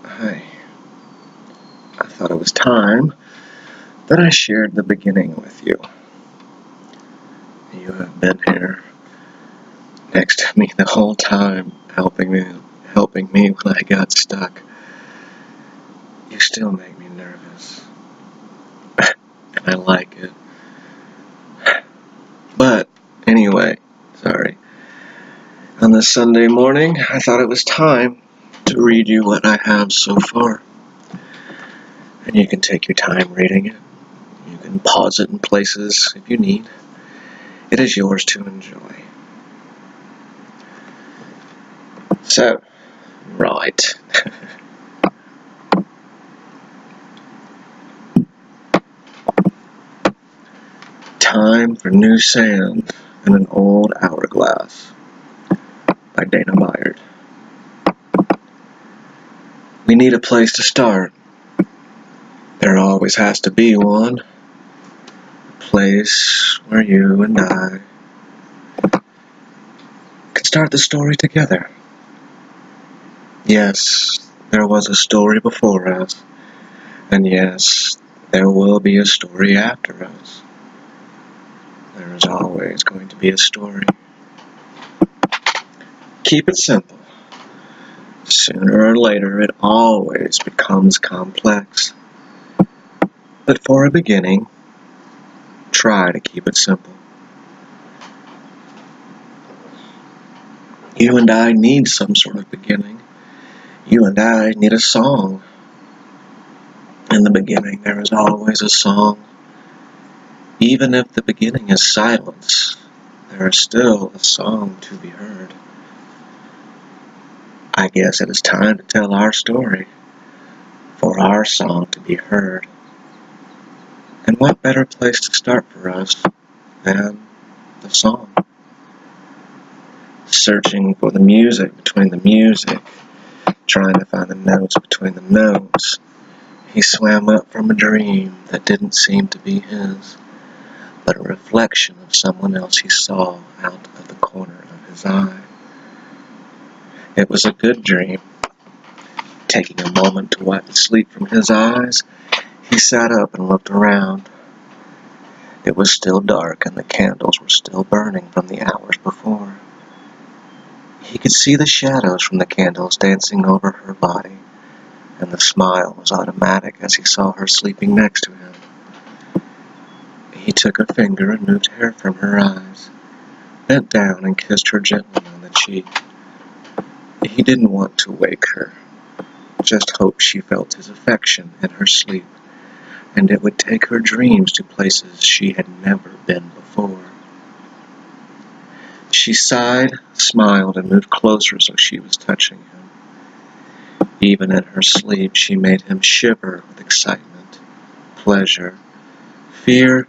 Hi. I thought it was time that I shared the beginning with you. You have been here next to me the whole time, helping me when I got stuck. You still make me nervous, and I like it. But anyway, sorry. On this Sunday morning, I thought it was time to read you what I have so far. And you can take your time reading it. You can pause it in places if you need. It is yours to enjoy. So, right. Time for New Sand in an Old Hourglass by Dana Byard. We need a place to start. There always has to be one. A place where you and I can start the story together. Yes, there was a story before us. And yes, there will be a story after us. There is always going to be a story. Keep it simple. Sooner or later, it always becomes complex. But for a beginning, try to keep it simple. You and I need some sort of beginning. You and I need a song. In the beginning, there is always a song. Even if the beginning is silence, there is still a song to be heard. I guess it is time to tell our story, for our song to be heard. And what better place to start for us than the song? Searching for the music between the music, trying to find the notes between the notes, he swam up from a dream that didn't seem to be his, but a reflection of someone else he saw out of the corner of his eye. It was a good dream. Taking a moment to wipe the sleep from his eyes, he sat up and looked around. It was still dark and the candles were still burning from the hours before. He could see the shadows from the candles dancing over her body, and the smile was automatic as he saw her sleeping next to him. He took a finger and moved hair from her eyes, bent down and kissed her gently on the cheek. He didn't want to wake her, just hoped she felt his affection in her sleep, and it would take her dreams to places she had never been before. She sighed, smiled, and moved closer so she was touching him. Even in her sleep, she made him shiver with excitement, pleasure, fear,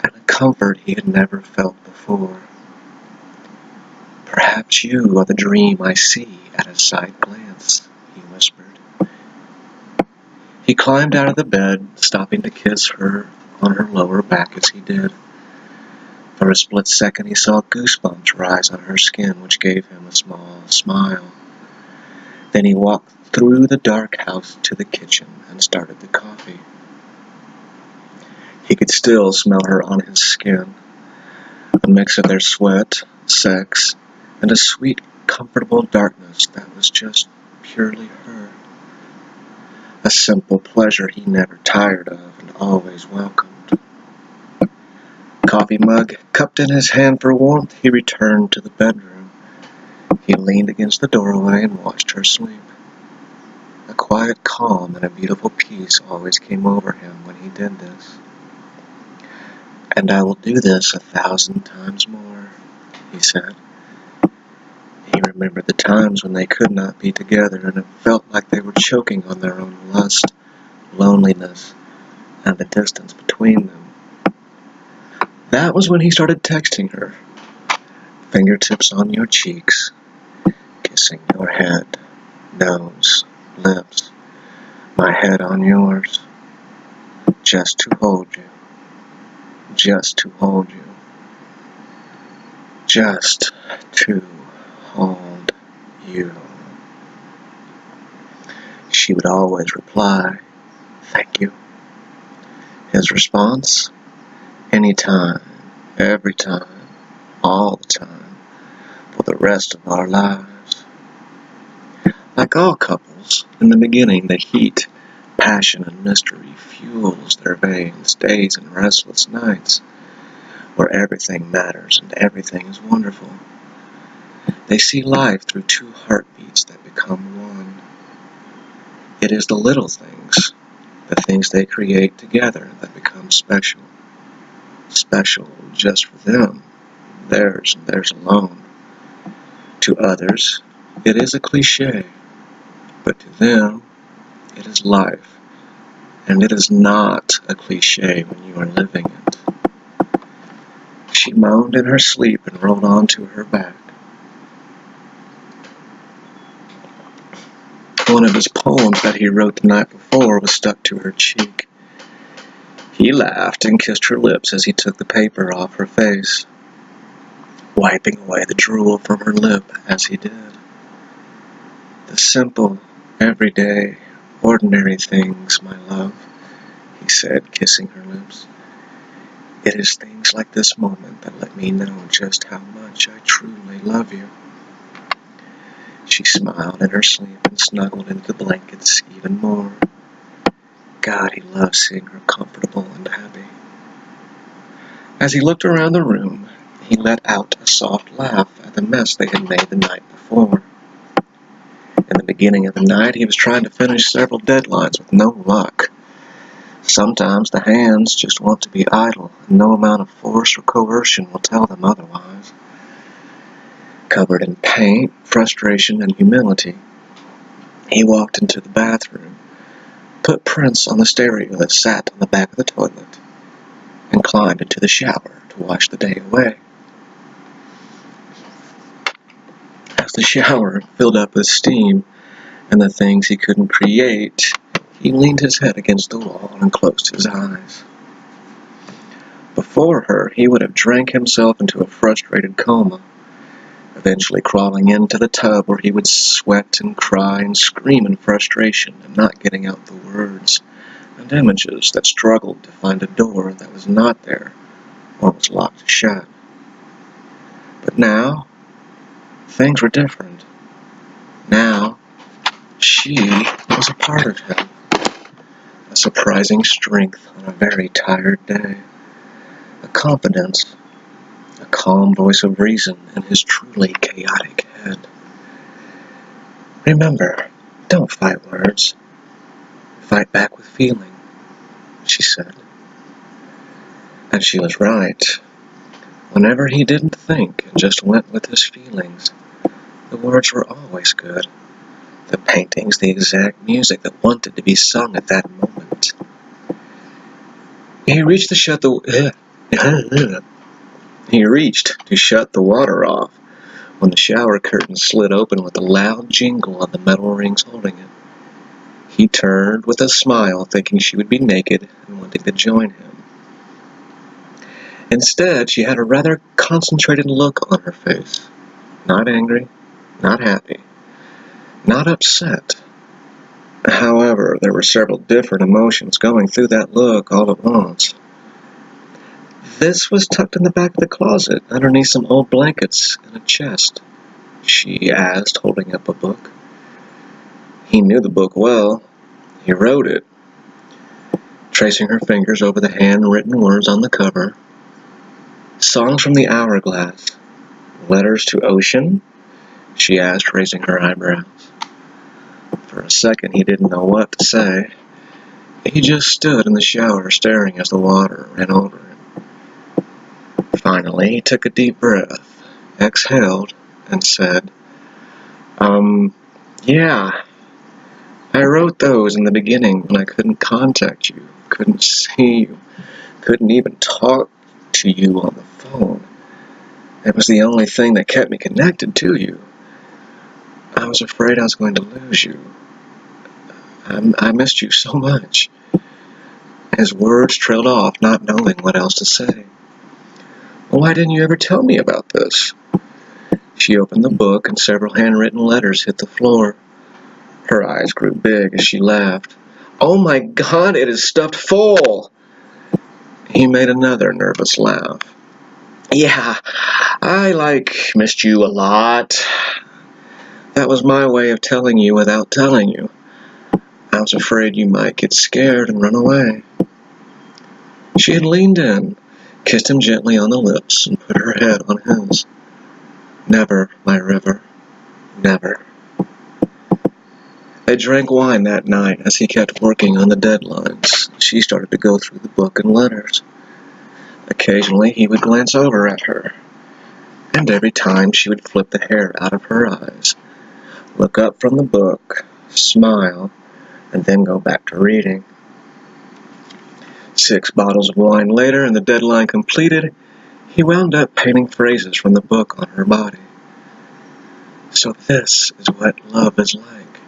and a comfort he had never felt before. "Perhaps you are the dream I see at a side glance," he whispered. He climbed out of the bed, stopping to kiss her on her lower back as he did. For a split second he saw goosebumps rise on her skin, which gave him a small smile. Then he walked through the dark house to the kitchen and started the coffee. He could still smell her on his skin, a mix of their sweat, sex, and a sweet, comfortable darkness that was just purely her. A simple pleasure he never tired of and always welcomed. Coffee mug cupped in his hand for warmth, he returned to the bedroom. He leaned against the doorway and watched her sleep. A quiet calm and a beautiful peace always came over him when he did this. "And I will do this 1,000 times more," he said. He remembered the times when they could not be together, and it felt like they were choking on their own lust, loneliness, and the distance between them. That was when he started texting her. Fingertips on your cheeks, kissing your head, nose, lips, my head on yours, just to hold you, just to hold you, just to hold you. she would always reply, "Thank you." His response? Anytime, every time, all the time, for the rest of our lives. Like all couples, in the beginning the heat, passion, and mystery fuels their veins, days and restless nights, where everything matters and everything is wonderful. They see life through two heartbeats that become one. It is the little things, the things they create together, that become special. Special just for them, theirs and theirs alone. To others, it is a cliché, but to them, it is life. And it is not a cliché when you are living it. She moaned in her sleep and rolled onto her back. One of his poems that he wrote the night before was stuck to her cheek. He laughed and kissed her lips as he took the paper off her face, wiping away the drool from her lip as he did. The simple, everyday, ordinary things, my love, he said, kissing her lips. It is things like this moment that let me know just how much I truly love you. She smiled in her sleep and snuggled into the blankets even more. God, he loved seeing her comfortable and happy. As he looked around the room, he let out a soft laugh at the mess they had made the night before. In the beginning of the night, he was trying to finish several deadlines with no luck. Sometimes the hands just want to be idle, and no amount of force or coercion will tell them otherwise. Covered in paint, frustration, and humility, he walked into the bathroom, put Prince on the stereo that sat on the back of the toilet, and climbed into the shower to wash the day away. As the shower filled up with steam and the things he couldn't create, he leaned his head against the wall and closed his eyes. Before her, he would have drank himself into a frustrated coma, eventually crawling into the tub where he would sweat and cry and scream in frustration and not getting out the words and images that struggled to find a door that was not there or was locked shut. But now, things were different. Now, she was a part of him, a surprising strength on a very tired day, a confidence, a calm voice of reason in his truly chaotic head. Remember, don't fight words. Fight back with feeling, she said. And she was right. Whenever he didn't think and just went with his feelings, the words were always good. The paintings, the exact music that wanted to be sung at that moment. He reached to shut the water off when the shower curtain slid open with a loud jingle on the metal rings holding it. He turned with a smile, thinking she would be naked and wanting to join him. Instead, she had a rather concentrated look on her face. Not angry, not happy, not upset. However, there were several different emotions going through that look all at once. This was tucked in the back of the closet, underneath some old blankets and a chest, she asked, holding up a book. He knew the book well. He wrote it, tracing her fingers over the handwritten words on the cover. Songs from the Hourglass. Letters to Ocean? She asked, raising her eyebrows. For a second, he didn't know what to say. He just stood in the shower, staring as the water ran over him. Finally, he took a deep breath, exhaled, and said, yeah, I wrote those in the beginning when I couldn't contact you, couldn't see you, couldn't even talk to you on the phone. It was the only thing that kept me connected to you. I was afraid I was going to lose you. I missed you so much. His words trailed off, not knowing what else to say. Well, why didn't you ever tell me about this? She opened the book and several handwritten letters hit the floor. Her eyes grew big as she laughed. "Oh my God, it is stuffed full!" He made another nervous laugh. "Yeah, I missed you a lot. That was my way of telling you without telling you. I was afraid you might get scared and run away." She had leaned in, kissed him gently on the lips, and put her head on his. "Never, my River, never." They drank wine that night as he kept working on the deadlines. She started to go through the book and letters. Occasionally he would glance over at her, and every time she would flip the hair out of her eyes, look up from the book, smile, and then go back to reading. 6 bottles of wine later, and the deadline completed, he wound up painting phrases from the book on her body. "So this is what love is like,"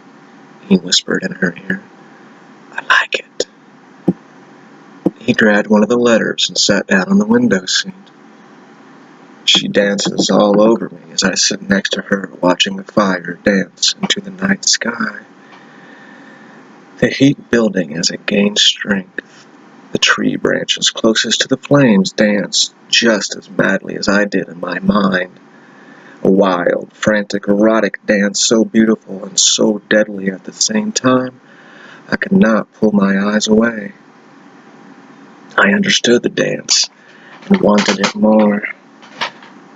he whispered in her ear. "I like it." He grabbed one of the letters and sat down on the window seat. "She dances all over me as I sit next to her watching the fire dance into the night sky. The heat building as it gains strength. The tree branches closest to the flames dance just as madly as I did in my mind. A wild, frantic, erotic dance so beautiful and so deadly at the same time, I could not pull my eyes away. I understood the dance and wanted it more.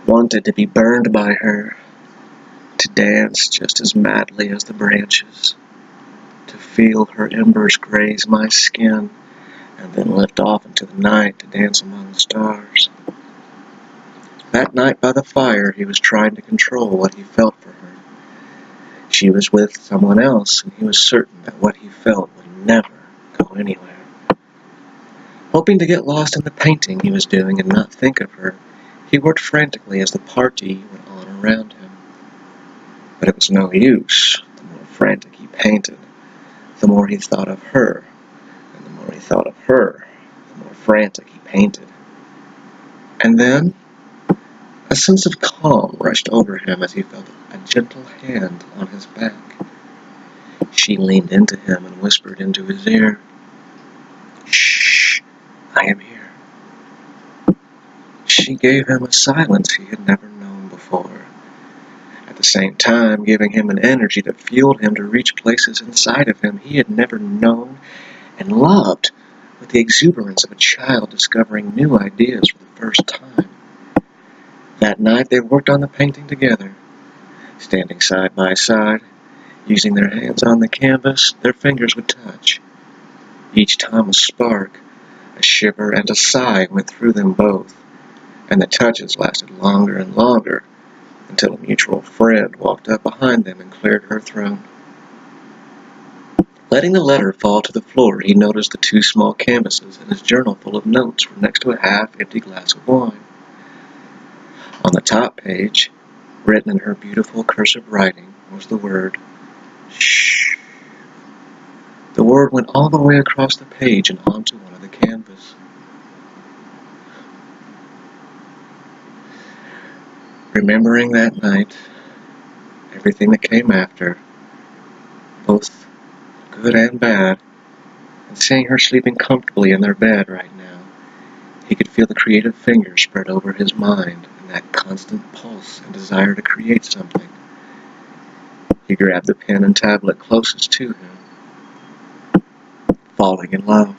Wanted to be burned by her, to dance just as madly as the branches, to feel her embers graze my skin, and then lift off into the night to dance among the stars." That night by the fire, he was trying to control what he felt for her. She was with someone else, and he was certain that what he felt would never go anywhere. Hoping to get lost in the painting he was doing and not think of her, he worked frantically as the party went on around him. But it was no use. The more frantic he painted, the more he thought of her, and the more he thought of her, the more frantic he painted. And then a sense of calm rushed over him as he felt a gentle hand on his back. She leaned into him and whispered into his ear, "Shh, I am here." She gave him a silence he had never known before, at the same time giving him an energy that fueled him to reach places inside of him he had never known and loved, with the exuberance of a child discovering new ideas for the first time. That night they worked on the painting together, standing side by side, using their hands on the canvas. Their fingers would touch. Each time a spark, a shiver, and a sigh went through them both, and the touches lasted longer and longer, until a mutual friend walked up behind them and cleared her throne. Letting the letter fall to the floor, he noticed the 2 small canvases and his journal full of notes were next to a half-empty glass of wine. On the top page, written in her beautiful cursive writing, was the word, "Shh." The word went all the way across the page and onto one of the canvas. Remembering that night, everything that came after, both good and bad, and seeing her sleeping comfortably in their bed right now, he could feel the creative fingers spread over his mind and that constant pulse and desire to create something. He grabbed the pen and tablet closest to him. Falling in love.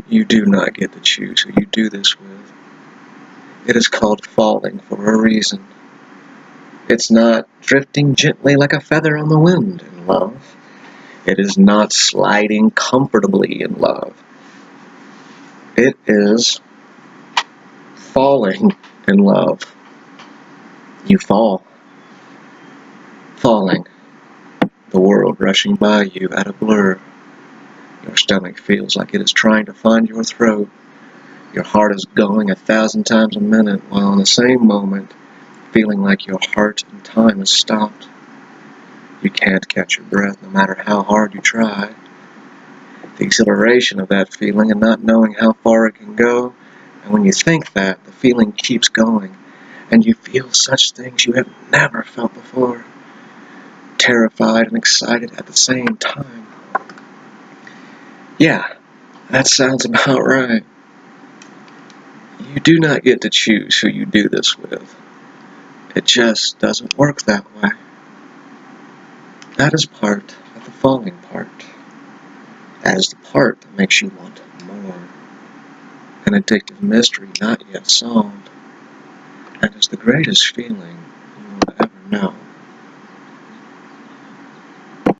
You do not get to choose who you do this with. It is called falling for a reason. It's not drifting gently like a feather on the wind in love. It is not sliding comfortably in love. It is falling in love. You fall. Falling. The world rushing by you at a blur. Your stomach feels like it is trying to find your throat. Your heart is going 1,000 times a minute, while in the same moment, feeling like your heart and time has stopped. You can't catch your breath no matter how hard you try. The exhilaration of that feeling and not knowing how far it can go, and when you think that, the feeling keeps going, and you feel such things you have never felt before. terrified and excited at the same time. Yeah, that sounds about right. You do not get to choose who you do this with. It just doesn't work that way. That is part of the falling part. That is the part that makes you want more. An addictive mystery not yet solved. And is the greatest feeling you will ever know.